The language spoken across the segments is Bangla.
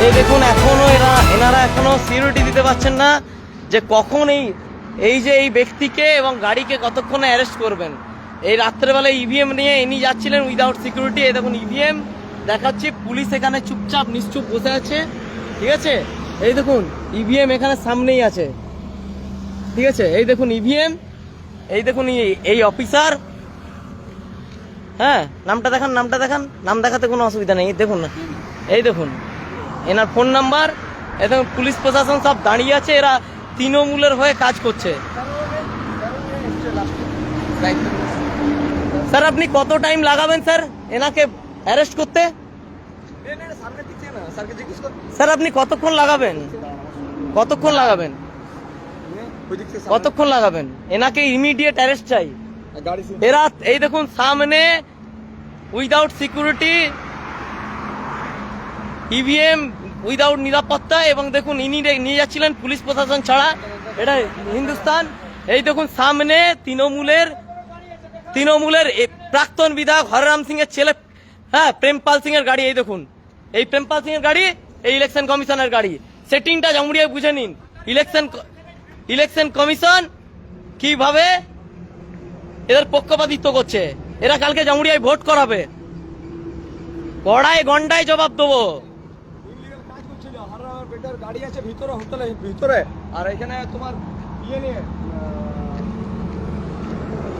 এই দেখুন এখনো এনারা এখনো সিকিউরিটি দিতে পারছেন না যে কখন এই যে এই ব্যক্তিকে এবং গাড়িকে কতক্ষণে অ্যারেস্ট করবেন। এই রাত্রেবেলায় ইভিএম নিয়ে ইনি যাচ্ছিলেন উইদাউট সিকিউরিটি। এই দেখুন ইভিএম দেখাচ্ছি, পুলিশ এখানে চুপচাপ নিশ্চুপ বসে আছে, ঠিক আছে। এই দেখুন ইভিএম এখানে সামনেই আছে, ঠিক আছে। এই দেখুন ইভিএম, এই দেখুন এই অফিসার, হ্যাঁ নামটা দেখান, নাম দেখাতে কোনো অসুবিধা নেই। দেখুন না, এই দেখুন এনার ফোন নাম্বার, এবং পুলিশ প্রশাসন সব দাঁড়িয়ে আছে, এরা তৃণমূলের হয়ে কাজ করছে। স্যার আপনি কত টাইম লাগাবেন স্যার এনাকে অ্যারেস্ট করতে? স্যার আপনি কতক্ষণ লাগাবেন? এনাকে ইমিডিয়েট অ্যারেস্ট চাই। এরা এই দেখুন সামনে উইদাউট সিকিউরিটি, ইভিএম উইদাউট নিরাপত্তা, এবং দেখুন ইনি নিয়ে যাচ্ছিলেন পুলিশ প্রশাসন ছাড়া, এটা হিন্দুস্তান। এই দেখুন সামনে তৃণমূলের প্রাক্তন বিধায়ক হররাম সিং এর ছেলে, হ্যাঁ প্রেমপাল সিং এর গাড়ি। এই দেখুন এই প্রেমপাল সিং এর গাড়ি, এই ইলেকশন কমিশনের গাড়ি। সেটিংটা জামুড়িয়ায় বুঝে নিন। ইলেকশন কমিশন কিভাবে এদের পক্ষপাতিত্ব করছে। এরা কালকে জামুড়িয়ায় ভোট করাবে, কড়াই গন্ডায় জবাব দেবো। গাড়ি আছে ভিতরে, হোটেলের ভিতরে, আর এখানে তোমার ইয়ে নিয়ে।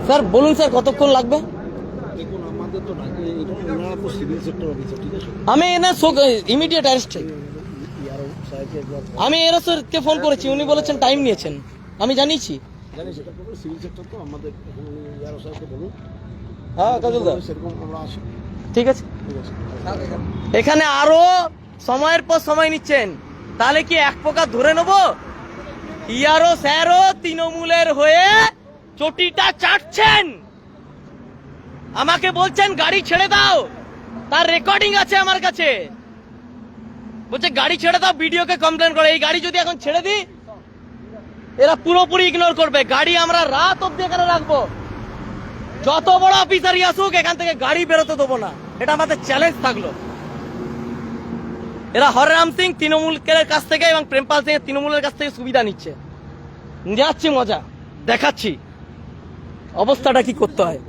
স্যার বলুন স্যার কতক্ষণ লাগবে? দেখুন আমাদের তো না, এটা তো সিভিল সেক্টর অফিসার, ঠিক আছে। আমি এনা ইমিডিয়েট অ্যারেস্ট চাই। আমি এরকে ফোন করেছি, উনি বলেছেন টাইম নিয়েছেন, আমি জানিয়েছি। জানি সেটা পুরো সিভিল সেক্টর, তো আমাদের ইয়ারো সাহেবকে বলুন। হ্যাঁ কাজলদা, সেরকম আমরা আছি, ঠিক আছে। এখানে আরো সময়ের পর সময় নিচ্ছেন, তাহলে কি এক প্রকার ধরে নেব? ইয়ারো স্যারও তৃণমূলের হয়ে চটিটা চাটছেন, আমাকে বলছেন গাড়ি ছেড়ে দাও, তার রেকর্ডিং আছে আমার কাছে। বলছে গাড়ি ছেড়ে দাও, ভিডিওকে কমপ্লেন করে। এই গাড়ি যদি এখন ছেড়ে দিই, এরা পুরোপুরি ইগনোর করবে। গাড়ি আমরা রাত অব্দি এখানে রাখবো, যত বড় অফিসারই আসুক এখান থেকে গাড়ি বেরোতে দেবো না, এটা আমাদের চ্যালেঞ্জ থাকলো। এরা হররাম সিং তৃণমূলের কাছ থেকে এবং প্রেমপাল সিং তৃণমূলের কাছ থেকে সুবিধা নিচ্ছে, যাচ্ছি মজা দেখাচ্ছি অবস্থাটা কি করতে হয়।